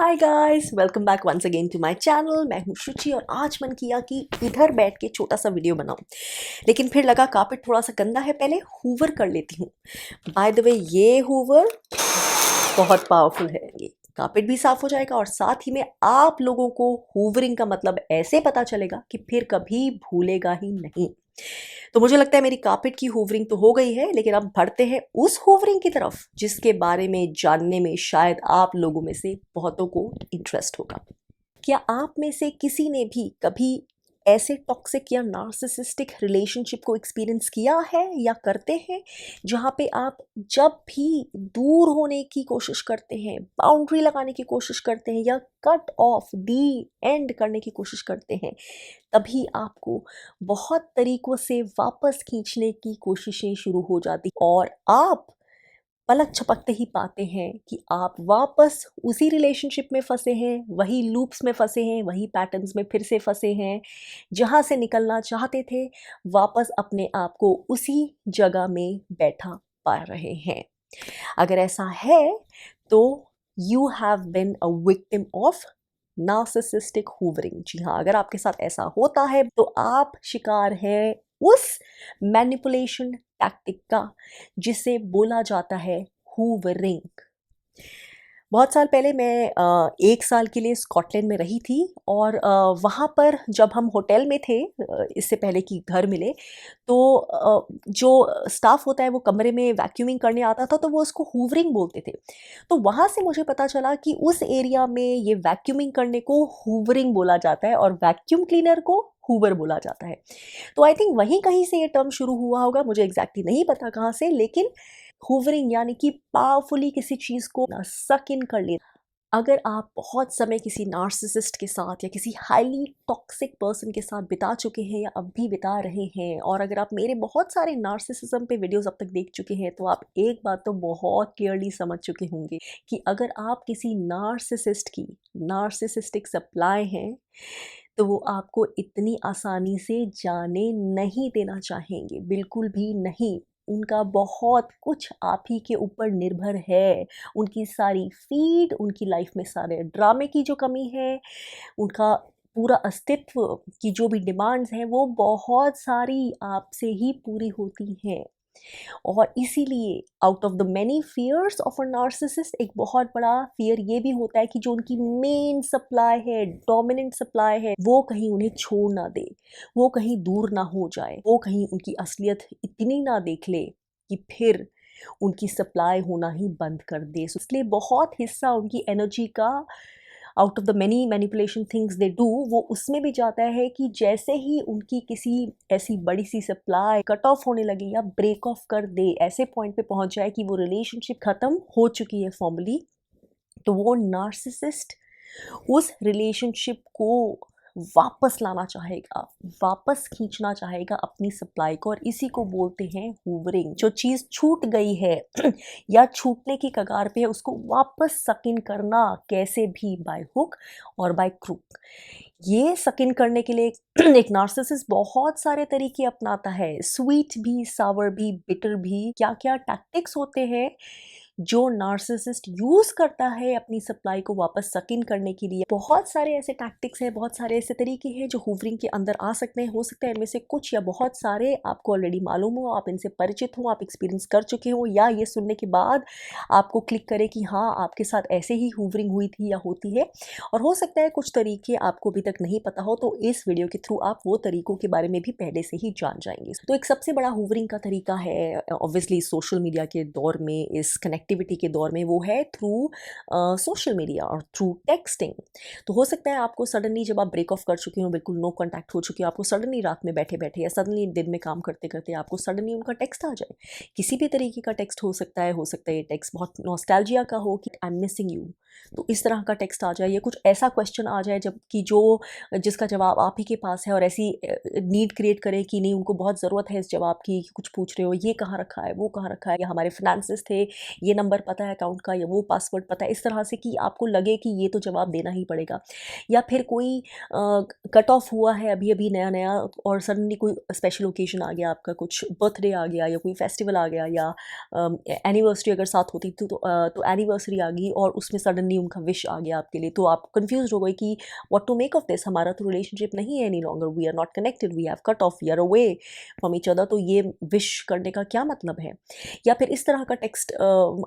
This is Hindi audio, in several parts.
Hi guys, welcome back once again to my channel. मैं हूँ शुचि और आज मन किया कि इधर बैठ के छोटा सा वीडियो बनाऊं, लेकिन फिर लगा कारपेट थोड़ा सा गंदा है, पहले हूवर कर लेती हूँ। बाय द वे ये हूवर बहुत पावरफुल है, ये कारपेट भी साफ हो जाएगा और साथ ही में आप लोगों को हूवरिंग का मतलब ऐसे पता चलेगा कि फिर कभी भूलेगा ही नहीं। तो मुझे लगता है मेरी कारपेट की हूवरिंग तो हो गई है, लेकिन अब बढ़ते हैं उस हूवरिंग की तरफ जिसके बारे में जानने में शायद आप लोगों में से बहुतों को इंटरेस्ट होगा। क्या आप में से किसी ने भी कभी ऐसे टॉक्सिक या नार्सिसिस्टिक रिलेशनशिप को एक्सपीरियंस किया है या करते हैं, जहाँ पे आप जब भी दूर होने की कोशिश करते हैं, बाउंड्री लगाने की कोशिश करते हैं या कट ऑफ दी एंड करने की कोशिश करते हैं, तभी आपको बहुत तरीकों से वापस खींचने की कोशिशें शुरू हो जाती और आप पलक झपकते ही पाते हैं कि आप वापस उसी रिलेशनशिप में फंसे हैं, वही लूप्स में फंसे हैं, वही पैटर्न्स में फिर से फंसे हैं, जहाँ से निकलना चाहते थे वापस अपने आप को उसी जगह में बैठा पा रहे हैं। अगर ऐसा है तो you have been a victim of narcissistic hoovering. जी हाँ, अगर आपके साथ ऐसा होता है तो आप शिकार हैं उस मैनिपुलेशन टैक्टिक का जिसे बोला जाता है हूवरिंग। बहुत साल पहले मैं 1 साल के लिए स्कॉटलैंड में रही थी और वहाँ पर जब हम होटल में थे, इससे पहले कि घर मिले, तो जो स्टाफ होता है वो कमरे में वैक्यूमिंग करने आता था तो वो उसको हूवरिंग बोलते थे। तो वहाँ से मुझे पता चला कि उस एरिया में ये वैक्यूमिंग करने को हूवरिंग बोला जाता है और वैक्यूम क्लीनर को हूवर बोला जाता है। तो आई थिंक वहीं कहीं से ये टर्म शुरू हुआ होगा, मुझे एग्जैक्टली नहीं पता कहाँ से, लेकिन हूवरिंग यानी कि पावरफुली किसी चीज़ को सक इन कर लेना। अगर आप बहुत समय किसी नार्सिसिस्ट के साथ या किसी हाईली टॉक्सिक पर्सन के साथ बिता चुके हैं या अब भी बिता रहे हैं, और अगर आप मेरे बहुत सारे नार्सिसिज्म पे वीडियोस अब तक देख चुके हैं, तो आप एक बात तो बहुत क्लियरली समझ चुके होंगे कि अगर आप किसी नार्सिसिस्ट की नार्सिसिस्टिक सप्लाई हैं तो वो आपको इतनी आसानी से जाने नहीं देना चाहेंगे, बिल्कुल भी नहीं। उनका बहुत कुछ आप ही के ऊपर निर्भर है। उनकी सारी फीड, उनकी लाइफ में सारे ड्रामे की जो कमी है, उनका पूरा अस्तित्व की जो भी डिमांड्स हैं, वो बहुत सारी आपसे ही पूरी होती हैं। और इसीलिए out of the many fears of a narcissist एक बहुत बड़ा फियर ये भी होता है कि जो उनकी मेन सप्लाई है, डोमिनेंट सप्लाई है, वो कहीं उन्हें छोड़ ना दे, वो कहीं दूर ना हो जाए, वो कहीं उनकी असलियत इतनी ना देख ले कि फिर उनकी सप्लाई होना ही बंद कर दे। So, इसलिए बहुत हिस्सा उनकी एनर्जी का, out of the many manipulation things they do, वो उसमें भी जाता है कि जैसे ही उनकी किसी ऐसी बड़ी सी सप्लाई कट ऑफ होने लगे या ब्रेक ऑफ कर दे, ऐसे पॉइंट पे पहुंच जाए कि वो रिलेशनशिप ख़त्म हो चुकी है फॉर्मली, तो वो नार्सिसिस्ट उस रिलेशनशिप को वापस लाना चाहेगा, वापस खींचना चाहेगा अपनी सप्लाई को, और इसी को बोलते हैं हूवरिंग। जो चीज़ छूट गई है या छूटने की कगार पे है, उसको वापस सक इन करना, कैसे भी, बाय हुक और बाय क्रूक। ये सक इन करने के लिए एक नार्सिसिस्ट बहुत सारे तरीके अपनाता है, स्वीट भी, सावर भी, बिटर भी। क्या क्या टैक्टिक्स होते हैं जो नार्सिसिस्ट यूज़ करता है अपनी सप्लाई को वापस सक इन करने के लिए। बहुत सारे ऐसे टैक्टिक्स हैं, बहुत सारे ऐसे तरीके हैं जो हूवरिंग के अंदर आ सकते हैं। हो सकता है इनमें से कुछ या बहुत सारे आपको ऑलरेडी मालूम हो, आप इनसे परिचित हो, आप एक्सपीरियंस कर चुके हो, या ये सुनने के बाद आपको क्लिक करे कि हाँ, आपके साथ ऐसे ही हूवरिंग हुई थी या होती है। और हो सकता है कुछ तरीके आपको अभी तक नहीं पता हो, तो इस वीडियो के थ्रू आप वो तरीकों के बारे में भी पहले से ही जान जाएंगे। तो एक सबसे बड़ा हूवरिंग का तरीका है, ऑब्वियसली सोशल मीडिया के दौर में, इस कनेक्टिविटी के दौर में, वो है थ्रू सोशल मीडिया और थ्रू टेक्सटिंग। तो हो सकता है आपको सडनली, जब आप ब्रेक ऑफ कर चुके हो, बिल्कुल नो कॉन्टैक्ट हो चुके हो, आपको सडनली रात में बैठे बैठे या सडनली दिन में काम करते करते आपको सडनली उनका टेक्स्ट आ जाए। किसी भी तरीके का टेक्स्ट हो सकता है ये टेक्स्ट बहुत नॉस्टैल्जिया का हो कि आई एम मिसिंग यू, तो इस तरह का टेक्स्ट आ जाए, या कुछ ऐसा क्वेश्चन आ जाए जबकि जिसका जवाब आप ही के पास है, और ऐसी नीड क्रिएट करे कि नहीं, उनको बहुत ज़रूरत है इस जवाब की, कुछ पूछ रहे हो, ये कहाँ रखा है, वो कहाँ रखा है, या हमारे फाइनेंसेस थे, ये नंबर पता है अकाउंट का, या वो पासवर्ड पता है, इस तरह से कि आपको लगे कि ये तो जवाब देना ही पड़ेगा। या फिर कोई कट ऑफ हुआ है अभी अभी नया नया, और सडनली कोई स्पेशल ओकेजन आ गया, आपका कुछ बर्थडे आ गया या कोई फेस्टिवल आ गया, या एनिवर्सरी अगर साथ होती तो एनिवर्सरी आ गई, और उसमें सडनली सडनली उनका विश आ गया आपके लिए, तो आप कंफ्यूज हो गए कि what to make of this, हमारा तो रिलेशनशिप नहीं है any longer, we are not connected, we have cut off, we are away from each other, तो ये विश करने का क्या मतलब है। या फिर इस तरह का टेक्स्ट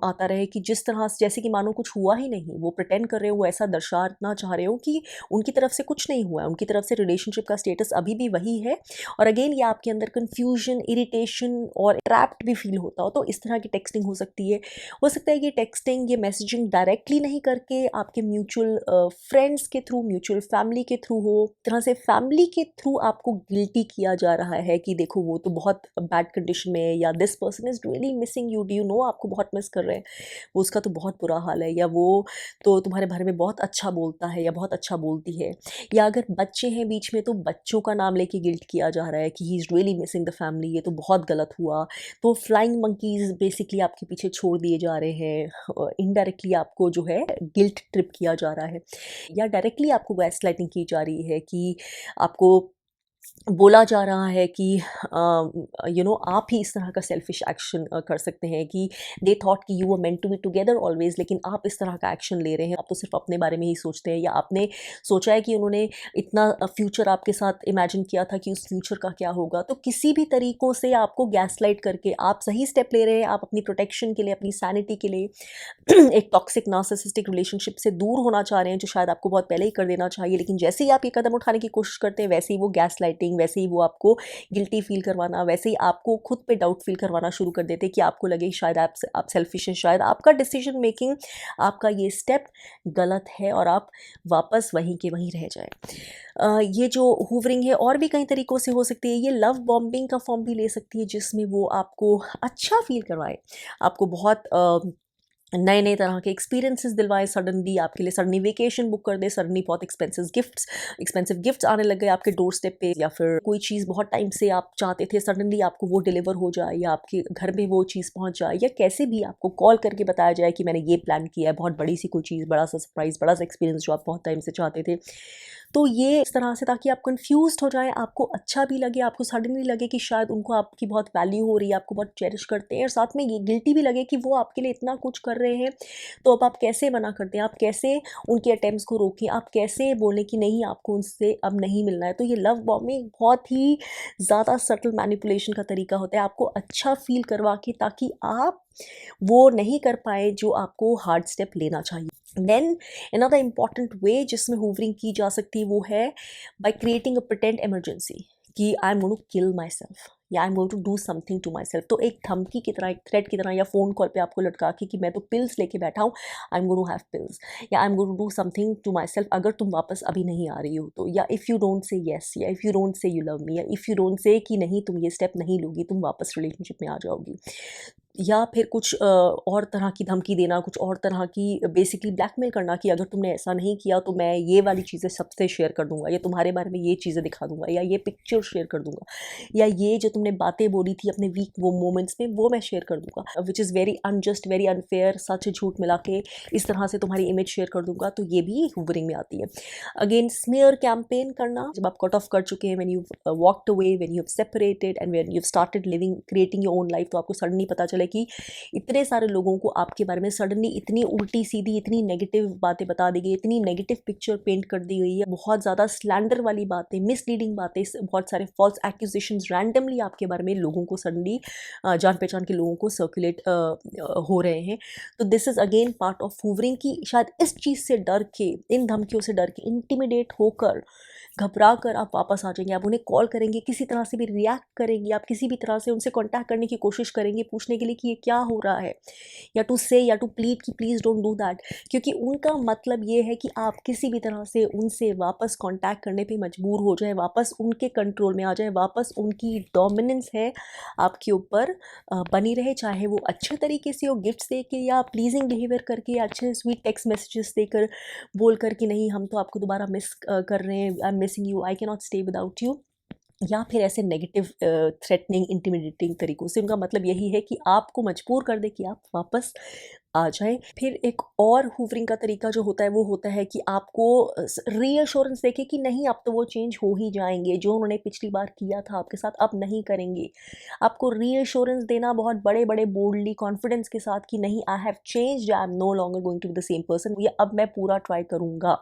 आता रहे कि जिस तरह से जैसे कि मानो कुछ हुआ ही नहीं, वो प्रिटेंड कर रहे हो, वो ऐसा दर्शाना चाह रहे हो कि उनकी तरफ से कुछ नहीं हुआ है, उनकी तरफ से रिलेशनशिप का स्टेटस अभी भी वही है। और अगेन ये आपके अंदर कन्फ्यूजन, इरिटेशन और ट्रैप्ड भी फील होता हो, तो इस तरह की टेक्सटिंग हो सकती है। हो सकता है कि टेक्सटिंग, ये मैसेजिंग डायरेक्टली नहीं करके आपके म्यूचुअल फ्रेंड्स के थ्रू, म्यूचुअल फैमिली के थ्रू हो, तरह से फैमिली के थ्रू आपको गिल्टी किया जा रहा है कि देखो वो तो बहुत बैड कंडीशन में है, या this person is really missing you, do you know, आपको बहुत मिस कर रहे हैं, वो उसका तो बहुत बुरा हाल है, या वो तो तुम्हारे बारे में बहुत अच्छा बोलता है या बहुत अच्छा बोलती है। या अगर बच्चे हैं बीच में तो बच्चों का नाम लेके गिल्ट किया जा रहा है कि he is really missing the family, ये तो बहुत गलत हुआ। तो फ्लाइंग मंकीज़ बेसिकली आपके पीछे छोड़ दिए जा रहे हैं, इनडायरेक्टली आपको जो है गिल्ट ट्रिप किया जा रहा है, या डायरेक्टली आपको गैसलाइटिंग की जा रही है कि आपको बोला जा रहा है कि आप ही इस तरह का सेल्फिश एक्शन कर सकते हैं, कि दे थॉट कि you were meant to be together always, लेकिन आप इस तरह का एक्शन ले रहे हैं, आप तो सिर्फ अपने बारे में ही सोचते हैं, या आपने सोचा है कि उन्होंने इतना फ्यूचर आपके साथ इमेजिन किया था कि उस फ्यूचर का क्या होगा। तो किसी भी तरीक़ों से आपको गैसलाइट करके आप सही स्टेप ले रहे हैं, आप अपनी प्रोटेक्शन के लिए, अपनी सैनिटी के लिए एक टॉक्सिक नार्सिसिस्टिक रिलेशनशिप से दूर होना चाह रहे हैं, जो शायद आपको बहुत पहले ही कर देना चाहिए, लेकिन जैसे ही आप ये कदम उठाने की कोशिश करते हैं वैसे ही वो गैसलाइटिंग, वैसे ही वो आपको गिल्टी फील करवाना, वैसे ही आपको खुद पे डाउट फील करवाना शुरू कर देते हैं कि आपको लगे शायद आप सेल्फिश हैं, शायद आपका डिसीजन मेकिंग, आपका ये स्टेप गलत है और आप वापस वहीं के वहीं रह जाए। ये जो हूवरिंग है और भी कई तरीक़ों से हो सकती है, ये लव बॉम्बिंग का फॉर्म भी ले सकती है, जिसमें वो आपको अच्छा फील करवाए, आपको बहुत नए नए तरह के एक्सपीरियंसेस दिलवाए, सडनली आपके लिए सडनली वेकेशन बुक कर दे, सडनली बहुत एक्सपेंसिव गिफ्ट्स आने लग गए आपके डोर स्टेप पे, या फिर कोई चीज़ बहुत टाइम से आप चाहते थे, सडनली आपको वो डिलीवर हो जाए, या आपके घर में वो चीज़ पहुंच जाए, या कैसे भी आपको कॉल करके बताया जाए कि मैंने ये प्लान किया है, बहुत बड़ी सी कोई चीज़, बड़ा सा सरप्राइज़, बड़ा सा एक्सपीरियंस जो आप बहुत टाइम से चाहते थे। तो ये इस तरह से, ताकि आप कंफ्यूज्ड हो जाएं, आपको अच्छा भी लगे, आपको सडनली लगे कि शायद उनको आपकी बहुत वैल्यू हो रही है, आपको बहुत चेरिश करते हैं, और साथ में ये गिल्टी भी लगे कि वो आपके लिए इतना कुछ कर रहे हैं, तो अब आप कैसे मना करते हैं, आप कैसे उनके अटेम्प्ट्स को रोकें, आप कैसे बोलें कि नहीं आपको उनसे अब नहीं मिलना है। तो ये लव बॉम्बिंग बहुत ही ज़्यादा सटल मैनिपुलेशन का तरीका होता है, आपको अच्छा फील करवा के, ताकि आप वो नहीं कर पाए जो आपको हार्ड स्टेप लेना चाहिए। देन अनदर इम्पॉर्टेंट वे जिसमें हूवरिंग की जा सकती है वो है by creating a pretend emergency, कि I am going to kill myself, या I am going to do something to myself. तो एक धमकी की तरह, एक थ्रेट की तरह, या फ़ोन कॉल पे आपको लटका के कि मैं तो पिल्स लेके बैठा हूँ, I am going to have pills, या I am going to do something to myself अगर तुम वापस अभी नहीं आ रही हो तो, या if you don't say yes, या if you don't say you love me, या इफ़ यू डोंट से कि नहीं तुम ये स्टेप नहीं लोगी, तुम वापस रिलेशनशिप में आ जाओगी। या फिर कुछ और तरह की धमकी देना, कुछ और तरह की बेसिकली ब्लैकमेल करना कि अगर तुमने ऐसा नहीं किया तो मैं ये वाली चीज़ें सबसे शेयर कर दूंगा, या तुम्हारे बारे में ये चीज़ें दिखा दूंगा, या ये पिक्चर शेयर कर दूंगा, या ये जो तुमने बातें बोली थी अपने वीक वो मोमेंट्स में वो मैं शेयर कर दूंगा, which is very unjust, very unfair, सच झूठ मिला के इस तरह से तुम्हारी इमेज शेयर कर दूंगा। तो ये भी हूवरिंग में आती है। अगेन स्मीयर कैंपेन करना, जब आप कट ऑफ कर चुके हैं, when you walked away, when you have separated and when you started living creating your own life, तो आपको सडनली पता चले कि इतने सारे लोगों को आपके बारे में सडनली इतनी उल्टी सीधी, इतनी नेगेटिव बातें बता दी गई, इतनी नेगेटिव पिक्चर पेंट कर दी गई है, बहुत ज़्यादा स्लैंडर वाली बातें, मिसलीडिंग बातें, बहुत सारे फॉल्स एक्यूजेशंस रैंडमली आपके बारे में लोगों को सडनली जान पहचान के लोगों को सर्कुलेट हो रहे हैं। तो this is again part of hoovering, की शायद इस चीज़ से डर के, इन धमकियों से डर के, इंटिमिडेट होकर, घबरा कर आप वापस आ जाएंगे, आप उन्हें कॉल करेंगे, किसी तरह से भी रिएक्ट करेंगे, आप किसी भी तरह से उनसे कांटेक्ट करने की कोशिश करेंगे, पूछने के लिए कि ये क्या हो रहा है, या टू से, या टू प्लीड कि प्लीज़ डोंट डू दैट, क्योंकि उनका मतलब ये है कि आप किसी भी तरह से उनसे वापस कांटेक्ट करने पे मजबूर हो जाए, वापस उनके कंट्रोल में आ जाए, वापस उनकी डोमिनेंस है आपके ऊपर बनी रहे, चाहे वो अच्छे तरीके से हो, गिफ्ट्स दे के, या प्लीजिंग बिहेवियर करके, या अच्छे स्वीट टेक्स्ट मैसेजेस देकर, बोल कर कि नहीं हम तो आपको दोबारा मिस कर रहे हैं, I am missing you, I can not stay without you. या फिर ऐसे नेगेटिव थ्रेटनिंग इंटिमिडेटिंग तरीक़ों से। उनका मतलब यही है कि आपको मजबूर कर दे कि आप वापस आ जाएँ। फिर एक और हूवरिंग का तरीका जो होता है वो होता है कि आपको रीअश्योरेंस देके कि नहीं अब तो वो चेंज हो ही जाएँगे, जो उन्होंने पिछली बार किया था आपके साथ अब नहीं करेंगे। आपको रीअश्योरेंस देना बहुत बड़े-बड़े बोल्डली कॉन्फिडेंस के साथ कि नहीं I have changed, I am no longer going to be the same person, ये अब मैं पूरा ट्राई करूँगा।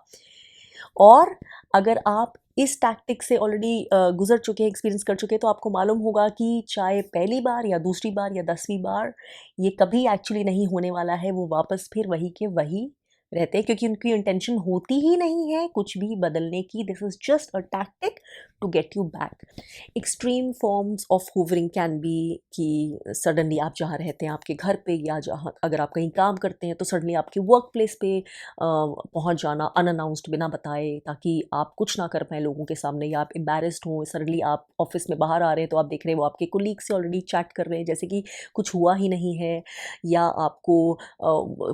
और अगर आप इस टैक्टिक से ऑलरेडी गुज़र चुके हैं, एक्सपीरियंस कर चुके हैं, तो आपको मालूम होगा कि चाहे पहली बार या दूसरी बार या 10वीं बार, ये कभी एक्चुअली नहीं होने वाला है। वो वापस फिर वही के वही रहते हैं क्योंकि उनकी इंटेंशन होती ही नहीं है कुछ भी बदलने की। This is just a tactic to get you back. Extreme forms of hoovering can be कि सडनली आप जहाँ रहते हैं आपके घर पे, या जहाँ अगर आप कहीं काम करते हैं तो सडनली आपके वर्क प्लेस पे पहुँच जाना अनअनाउंस्ड बिना बताए, ताकि आप कुछ ना कर पाएँ लोगों के सामने, या आप एम्बैरेस्ड हों। सडनली आप ऑफिस में बाहर आ रहे हैं तो आप देख रहे हैं वो आपके कोलीग से ऑलरेडी चैट कर रहे हैं जैसे कि कुछ हुआ ही नहीं है, या आपको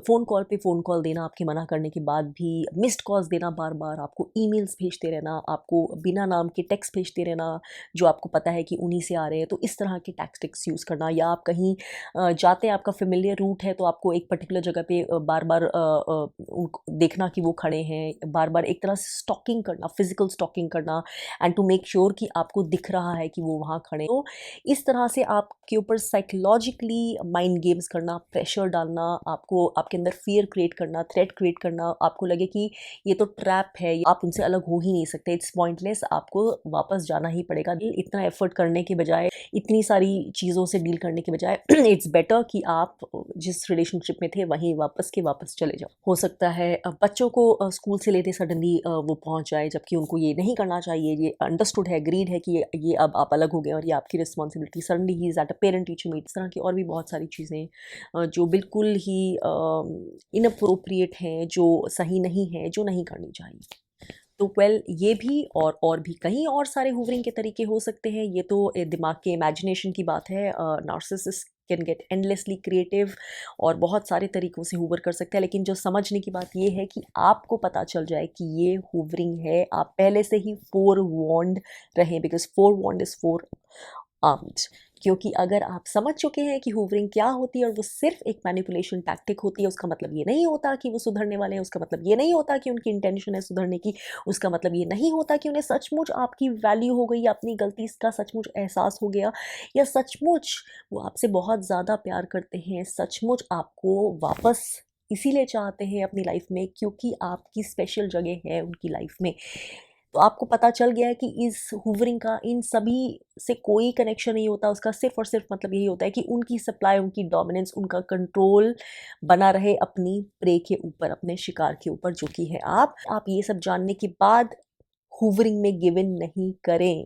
फ़ोन कॉल पे फ़ोन कॉल देना आपके मना करने के बाद भी, मिस्ड कॉल्स देना बार-बार, आपको ईमेल्स भेजते रहना, आपको बिना नाम के टेक्स्ट भेजते रहना जो आपको पता है कि उन्हीं से आ रहे हैं। तो इस तरह के टैक्टिक्स यूज़ करना, या आप कहीं जाते हैं, आपका फ़ेमिलियर रूट है तो आपको एक पर्टिकुलर जगह पे बार-बार उनको देखना कि वो खड़े हैं, बार-बार एक तरह से स्टॉकिंग करना, फ़िज़िकल स्टॉकिंग करना, एंड टू मेक श्योर कि आपको दिख रहा है कि वो वहाँ खड़े हैं। तो इस तरह से आपके ऊपर साइकोलॉजिकली माइंड गेम्स करना, प्रेशर डालना, आपको आपके अंदर फ़ियर क्रिएट करना, थ्रेट क्रिएट करना, आपको लगे कि ये तो ट्रैप है, आप उनसे अलग हो ही नहीं सकते, इट्स पॉइंटलेस, आपको वापस जाना ही पड़ेगा। इतना एफ़र्ट करने के बजाय, इतनी सारी चीज़ों से डील करने के बजाय इट्स बेटर कि आप जिस रिलेशनशिप में थे वहीं वापस चले जाओ। हो सकता है बच्चों को स्कूल से लेते सडनली वो पहुँच जाए जबकि उनको ये नहीं करना चाहिए, ये अंडरस्टूड है, एग्रीड है कि ये अब आप अलग हो गए और ये आपकी रिस्पॉन्सिबिलिटी। सडनली ही is at a parent teacher meet. इस तरह की और भी बहुत सारी चीज़ें जो बिल्कुल ही इनअप्रोप्रिएट हैं, जो सही नहीं है, जो नहीं करनी चाहिए। तो वेल ये भी और भी कई और सारे हूवरिंग के तरीके हो सकते हैं। ये तो दिमाग के इमेजिनेशन की बात है। Narcissist can get endlessly creative और बहुत सारे तरीक़ों से हूवर कर सकते हैं, लेकिन जो समझने की बात ये है कि आपको पता चल जाए कि ये हूवरिंग है, आप पहले से ही फोरवॉर्न्ड रहें, बिकॉज़ फोरवॉर्न्ड इज़ फोर आर्म्ड। क्योंकि अगर आप समझ चुके हैं कि हूवरिंग क्या होती है और वो सिर्फ एक मैनिपुलेशन टैक्टिक होती है, उसका मतलब ये नहीं होता कि वो सुधरने वाले हैं, उसका मतलब ये नहीं होता कि उनकी इंटेंशन है सुधरने की, उसका मतलब ये नहीं होता कि उन्हें सचमुच आपकी वैल्यू हो गई, अपनी गलती का सचमुच एहसास हो गया, या सचमुच वो आपसे बहुत ज़्यादा प्यार करते हैं, सचमुच आपको वापस इसीलिए चाहते हैं अपनी लाइफ में क्योंकि आपकी स्पेशल जगह है उनकी लाइफ में। तो आपको पता चल गया है कि इस हूवरिंग का इन सभी से कोई कनेक्शन नहीं होता, उसका सिर्फ़ और सिर्फ मतलब यही होता है कि उनकी सप्लाई, उनकी डोमिनेंस, उनका कंट्रोल बना रहे अपनी प्रे के ऊपर, अपने शिकार के ऊपर जो कि है आप। आप ये सब जानने के बाद हूवरिंग में गिव इन नहीं करें।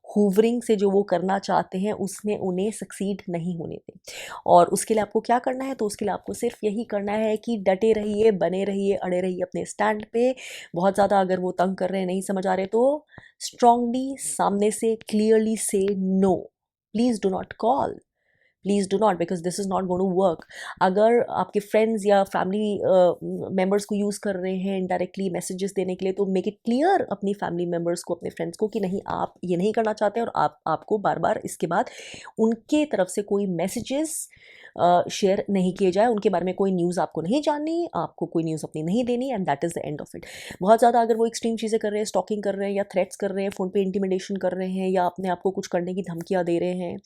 हूवरिंग से जो वो करना चाहते हैं उसमें उन्हें सक्सीड नहीं होने दें। और उसके लिए आपको क्या करना है, तो उसके लिए आपको सिर्फ यही करना है कि डटे रहिए, बने रहिए, अड़े रहिए अपने स्टैंड पे। बहुत ज़्यादा अगर वो तंग कर रहे हैं, नहीं समझ आ रहे, तो स्ट्रांगली सामने से क्लियरली से no, please do not call, please do not, because this is not going to work. अगर आपके फ्रेंड्स या फैमिली मेम्बर्स को यूज़ कर रहे हैं इनडायरेक्टली मैसेजेस देने के लिए, तो मेक इट क्लियर अपनी फैमिली मेम्बर्स को, अपने फ्रेंड्स को कि नहीं, आप ये नहीं करना चाहते और आपको बार बार इसके बाद उनके तरफ से कोई मैसेजेस शेयर नहीं किए जाए, उनके बारे में कोई न्यूज़ आपको नहीं जाननी, आपको कोई न्यूज़ अपनी नहीं देनी, and that is the end of it. बहुत ज़्यादा अगर वो एक्सट्रीम चीज़ें कर रहे हैं, स्टॉकिंग कर रहे हैं, या थ्रेट्स कर रहे हैं, फ़ोन पे इंटिमिडेशन कर रहे हैं, या अपने आप को कुछ करने की धमकियाँ दे रहे हैं,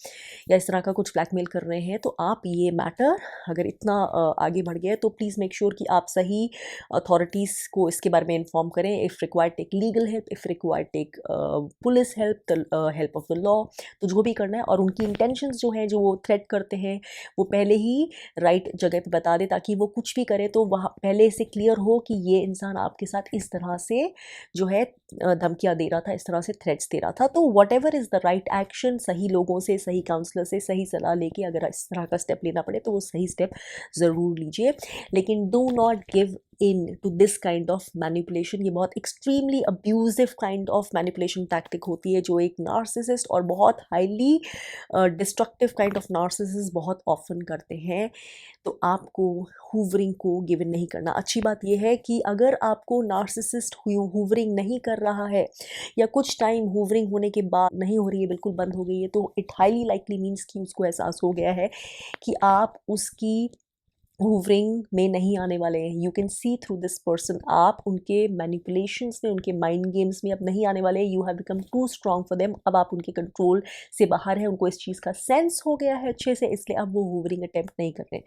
या इस तरह का कुछ ब्लैकमेल कर रहे हैं, तो आप ये मैटर अगर इतना आगे बढ़ गया है तो प्लीज़ मेक श्योर कि आप सही अथॉरिटीज़ को इसके बारे में इन्फॉर्म करें। If required take legal help, if required take police help, the help of the law. तो जो भी करना है, और उनकी इंटेंशंस जो हैं, जो वो थ्रेट करते हैं, वो पहले ही राइट जगह पे बता दे, ताकि वो कुछ भी करे तो वहाँ पहले से क्लियर हो कि ये इंसान आपके साथ इस तरह से जो है धमकियाँ दे रहा था, इस तरह से थ्रेट्स दे रहा था। तो what ever is the right action, सही लोगों से, सही काउंसलर से सही सलाह लेके अगर इस तरह का स्टेप लेना पड़े तो वो सही स्टेप ज़रूर लीजिए, लेकिन do not give in to this kind of manipulation. ये बहुत extremely abusive kind of manipulation tactic होती है जो एक नार्सिसिस्ट और बहुत highly destructive kind of narcissist बहुत ऑफन करते हैं। तो आपको हूवरिंग को गिवन नहीं करना। अच्छी बात यह है कि अगर आपको नार्सिसिस्ट हूवरिंग नहीं कर रहा है या कुछ टाइम हूवरिंग होने के बाद नहीं हो रही है, बिल्कुल बंद हो गई है, तो इट हाईली लाइकली मीन्स कि उसको एहसास हो गया है कि आप उसकी हूवरिंग में नहीं आने वाले हैं। You can see through this person, आप उनके मैनिपुलेशंस में, उनके माइंड गेम्स में अब नहीं आने वाले। You have become too strong for them. अब आप उनके कंट्रोल से बाहर हैं, उनको इस चीज़ का सेंस हो गया है अच्छे से, इसलिए अब वो हूवरिंग अटैम्प्ट नहीं कर रहे।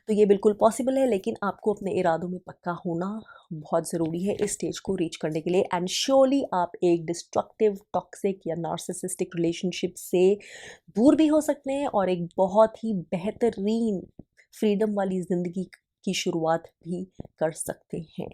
तो ये बिल्कुल पॉसिबल है, लेकिन आपको अपने इरादों में पक्का होना बहुत ज़रूरी है इस स्टेज को रीच करने के लिए। एंड श्योरली आप एक डिस्ट्रक्टिव, टॉक्सिक या नार्सिसिस्टिक रिलेशनशिप से दूर भी हो सकते हैं और एक बहुत ही बेहतरीन फ्रीडम वाली ज़िंदगी की शुरुआत भी कर सकते हैं।